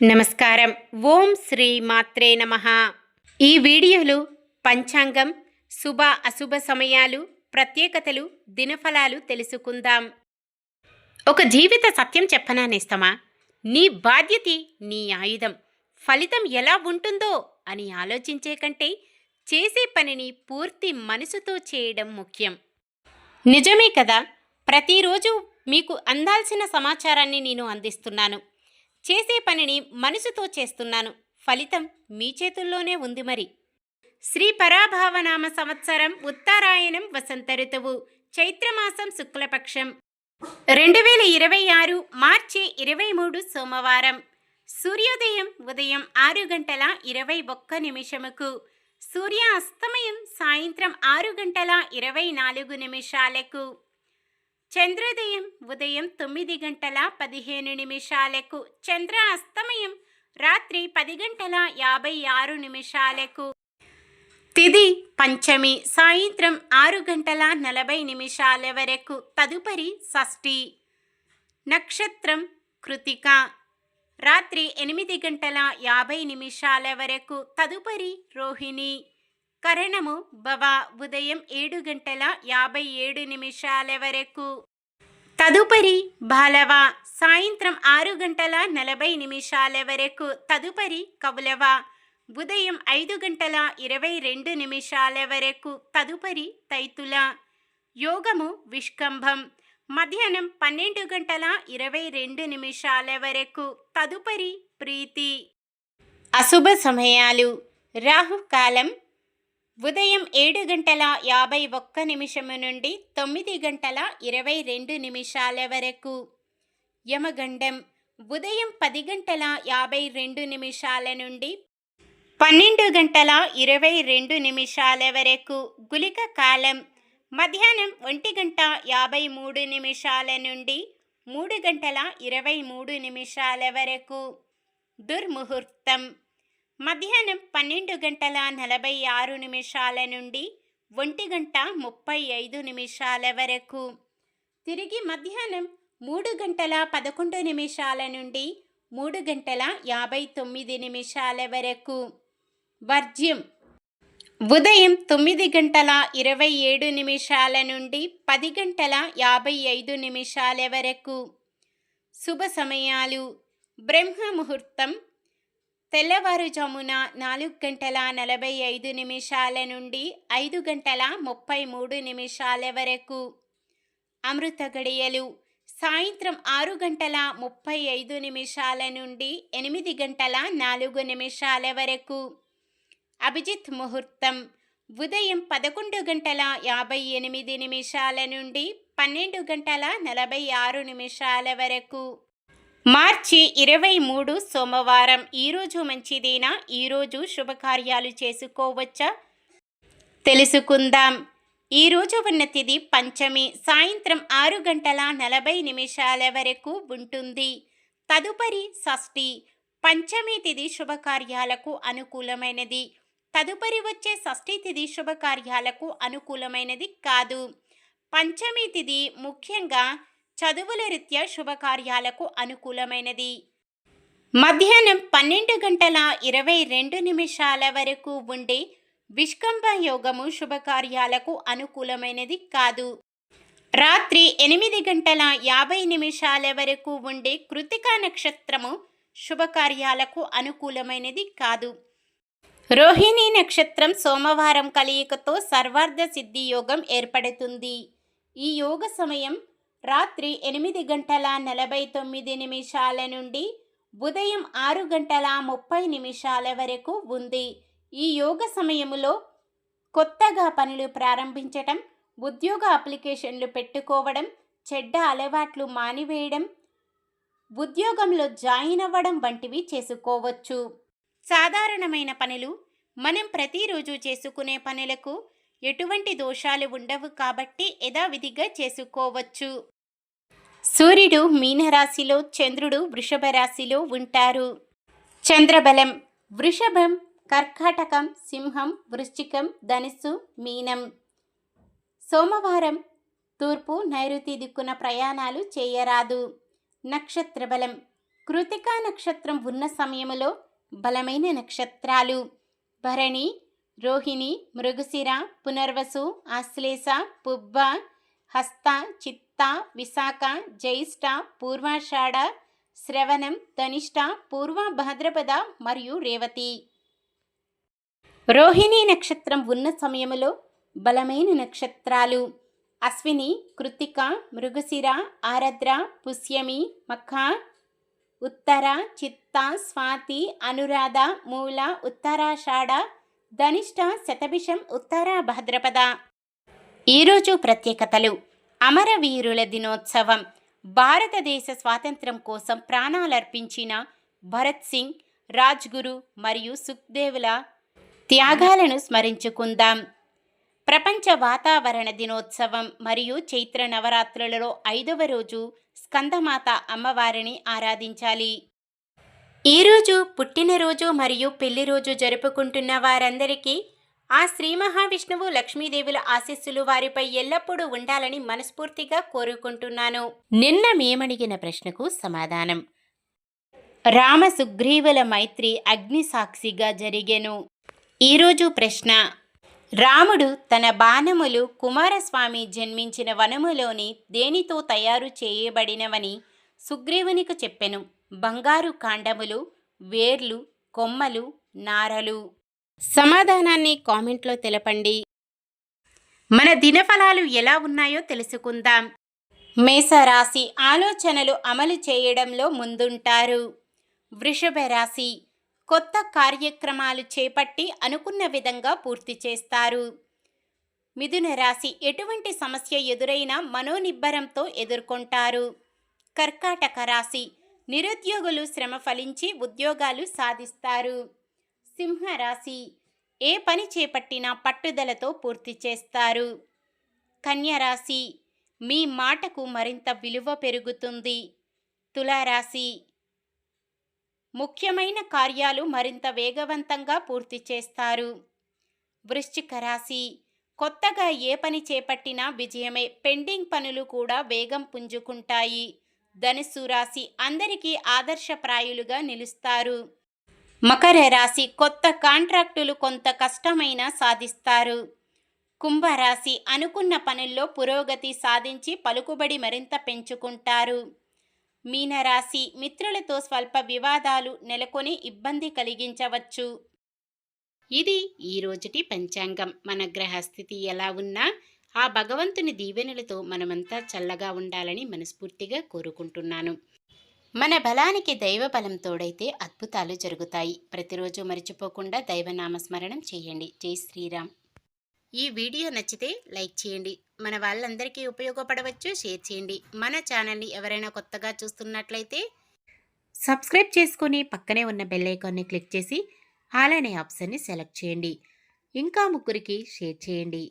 నమస్కారం. ఓం శ్రీ మాత్రే నమః. ఈ వీడియోలో పంచాంగం, శుభ అశుభ సమయాలు, ప్రత్యేకతలు, దినఫలాలు తెలుసుకుందాం. ఒక జీవిత సత్యం చెప్పనా నేస్తమా? నీ బాధ్యతే నీ ఆయుధం. ఫలితం ఎలా ఉంటుందో అని ఆలోచించే కంటే చేసే పనిని పూర్తి మనసుతో చేయడం ముఖ్యం. నిజమే కదా. ప్రతిరోజు మీకు అందాల్సిన సమాచారాన్ని నేను అందిస్తున్నాను. చేసే పనిని మనసుతో చేస్తున్నాను. ఫలితం మీ చేతుల్లోనే ఉంది. మరి శ్రీ పరాభావనామ సంవత్సరం ఉత్తరాయణం వసంత ఋతువు చైత్రమాసం శుక్లపక్షం 2026 మార్చి 23 సోమవారం. సూర్యోదయం ఉదయం 6:21 సూర్య అస్తమయం సాయంత్రం 6:24 చంద్రోదయం ఉదయం 9:15 చంద్ర అస్తమయం రాత్రి 10:56 తిథి పంచమి సాయంత్రం 6:40 వరకు. తదుపరి షష్ఠి. నక్షత్రం కృతిక రాత్రి 8:50 వరకు. తదుపరి రోహిణి. కరణము భవ ఉదయం 7:57 వరకు. తదుపరి బాలవ సాయంత్రం 6:40 వరకు. తదుపరి కౌలవ ఉదయం 5:22 వరకు. తదుపరి తైతుల. యోగము విష్కంభం మధ్యాహ్నం 12:22 వరకు. తదుపరి ప్రీతి. అశుభ సమయాలు. రాహుకాలం ఉదయం 7:51 నుండి 9:22 వరకు. యమగండం ఉదయం 10:52 నుండి 12:22 వరకు. గుళిక కాలం మధ్యాహ్నం 1:53 నుండి 3:23 వరకు. దుర్ముహూర్తం మధ్యాహ్నం 12:46 నుండి 1:35 వరకు. తిరిగి మధ్యాహ్నం 3:11 నుండి 3:59 వరకు. వర్జ్యం ఉదయం 9:27 నుండి 10:55 వరకు. శుభ సమయాలు. బ్రహ్మ ముహూర్తం తెల్లవారుజామున 4:45 నుండి 5:33 వరకు. అమృత గడియలు సాయంత్రం 6:35 నుండి 8:04 వరకు. అభిజిత్ ముహూర్తం ఉదయం 11:58 నుండి 12:46 వరకు. మార్చి 23 సోమవారం. ఈరోజు మంచిదేనా? ఈరోజు శుభకార్యాలు చేసుకోవచ్చా? తెలుసుకుందాం. ఈరోజు ఉన్న తిథి పంచమి సాయంత్రం 6:40 వరకు ఉంటుంది. తదుపరి షష్ఠి. పంచమి తిథి శుభకార్యాలకు అనుకూలమైనది. తదుపరి వచ్చే షష్ఠి తిథి శుభకార్యాలకు అనుకూలమైనది కాదు. పంచమి తిథి ముఖ్యంగా చదువుల రీత్యా శుభకార్యాలకు అనుకూలమైనది. మధ్యాహ్నం 12:22 వరకు ఉండే విష్కంభ యోగము శుభకార్యాలకు అనుకూలమైనది కాదు. రాత్రి 8:50 వరకు ఉండే కృతికా నక్షత్రము శుభకార్యాలకు అనుకూలమైనది కాదు. రోహిణి నక్షత్రం సోమవారం కలయికతో సర్వార్థ సిద్ధి యోగం ఏర్పడుతుంది. ఈ యోగ సమయం రాత్రి 8:49 నుండి ఉదయం 6:30 వరకు ఉంది. ఈ యోగ సమయములో కొత్తగా పనులు ప్రారంభించటం, ఉద్యోగ అప్లికేషన్లు పెట్టుకోవడం, చెడ్డ అలవాట్లు మానివేయడం, ఉద్యోగంలో జాయిన్ అవ్వడం వంటివి చేసుకోవచ్చు. సాధారణమైన పనులు మనం ప్రతిరోజు చేసుకునే పనులకు ఎటువంటి దోషాలు ఉండవు కాబట్టి యథావిధిగా చేసుకోవచ్చు. సూర్యుడు మీనరాశిలో, చంద్రుడు వృషభ రాశిలో ఉంటారు. చంద్రబలం వృషభం, కర్కాటకం, సింహం, వృశ్చికం, ధనుస్సు, మీనం. సోమవారం తూర్పు నైరుతి దిక్కున ప్రయాణాలు చేయరాదు. నక్షత్ర బలం కృతికా నక్షత్రం ఉన్న సమయములో బలమైన నక్షత్రాలు భరణి, రోహిణి, మృగశిర, పునర్వసు, ఆశ్లేష, పుబ్బ, హస్త, చిత్త, విశాఖ, జ్యేష్ఠ, పూర్వాషాఢ, శ్రవణం, ధనిష్ట, పూర్వ భాద్రపద మరియు రేవతి. రోహిణి నక్షత్రం ఉన్న సమయములో బలమైన నక్షత్రాలు అశ్విని, కృత్తిక, మృగశిర, ఆరద్ర, పుష్యమి, మఖ, ఉత్తర, చిత్త, స్వాతి, అనురాధ, మూల, ఉత్తరాషాఢ, ధనిష్ట, శతభిషం, ఉత్తర భాద్రపద. ఈరోజు ప్రత్యేకతలు: అమరవీరుల దినోత్సవం. భారతదేశ స్వాతంత్ర్యం కోసం ప్రాణాలర్పించిన భరత్ సింగ్, రాజ్గురు మరియు సుఖ్దేవుల త్యాగాలను స్మరించుకుందాం. ప్రపంచ వాతావరణ దినోత్సవం మరియు చైత్ర నవరాత్రులలో 5వ రోజు స్కందమాత అమ్మవారిని ఆరాధించాలి. ఈరోజు పుట్టినరోజు మరియు పెళ్లిరోజు జరుపుకుంటున్న వారందరికీ ఆ శ్రీ మహావిష్ణువు, లక్ష్మీదేవుల ఆశీస్సులు వారిపై ఎల్లప్పుడూ ఉండాలని మనస్ఫూర్తిగా కోరుకుంటున్నాను. నిన్న మేమడిగిన ప్రశ్నకు సమాధానం: రామ సుగ్రీవుల మైత్రి అగ్ని సాక్షిగా జరిగెను. ఈరోజు ప్రశ్న: రాముడు తన బాణములు కుమారస్వామి జన్మించిన వనములోని దేనితో తయారు చేయబడినవని సుగ్రీవునికి చెప్పెను? బంగారు కాండములు, వేర్లు, కొమ్మలు, నారలు. సమాధానాన్ని కామెంట్లో తెలపండి. మన దినఫలాలు ఎలా ఉన్నాయో తెలుసుకుందాం. మేషరాశి ఆలోచనలు అమలు చేయడంలో ముందుంటారు. వృషభ రాశి కొత్త కార్యక్రమాలు చేపట్టి అనుకున్న విధంగా పూర్తి చేస్తారు. మిథున రాశి ఎటువంటి సమస్య ఎదురైనా మనోనిబ్బరంతో ఎదుర్కొంటారు. కర్కాటక రాశి నిరుద్యోగులు శ్రమ ఫలించి ఉద్యోగాలు సాధిస్తారు. సింహరాశి ఏ పని చేపట్టినా పట్టుదలతో పూర్తి చేస్తారు. కన్యరాశి మీ మాటకు మరింత విలువ పెరుగుతుంది. తులారాశి ముఖ్యమైన కార్యాలు మరింత వేగవంతంగా పూర్తి చేస్తారు. వృశ్చిక రాశి కొత్తగా ఏ పని చేపట్టినా విజయమే. పెండింగ్ పనులు కూడా వేగం పుంజుకుంటాయి. ధనుస్సు రాశి అందరికీ ఆదర్శప్రాయులుగా నిలుస్తారు. మకర రాశి కొత్త కాంట్రాక్టులు కొంత కష్టమైనా సాధిస్తారు. కుంభరాశి అనుకున్న పనుల్లో పురోగతి సాధించి పలుకుబడి మరింత పెంచుకుంటారు. మీనరాశి మిత్రులతో స్వల్ప వివాదాలు నెలకొని ఇబ్బంది కలిగించవచ్చు. ఇది ఈరోజుటి పంచాంగం. మన గ్రహస్థితి ఎలా ఉన్నా ఆ భగవంతుని దీవెనలతో మనమంతా చల్లగా ఉండాలని మనస్ఫూర్తిగా కోరుకుంటున్నాను. మన బలానికి దైవ బలం తోడైతే అద్భుతాలు జరుగుతాయి. ప్రతిరోజు మర్చిపోకుండా దైవనామస్మరణం చేయండి. జై శ్రీరామ్. ఈ వీడియో నచ్చితే లైక్ చేయండి. మన వాళ్ళందరికీ ఉపయోగపడవచ్చు. షేర్ చేయండి. మన ఛానల్ని ఎవరైనా కొత్తగా చూస్తున్నట్లయితే సబ్స్క్రైబ్ చేసుకొని పక్కనే ఉన్న బెల్ ఐకాన్ని క్లిక్ చేసి ఆల్ అనే ఆప్షన్ని సెలెక్ట్ చేయండి. ఇంకా ముగ్గురికి షేర్ చేయండి.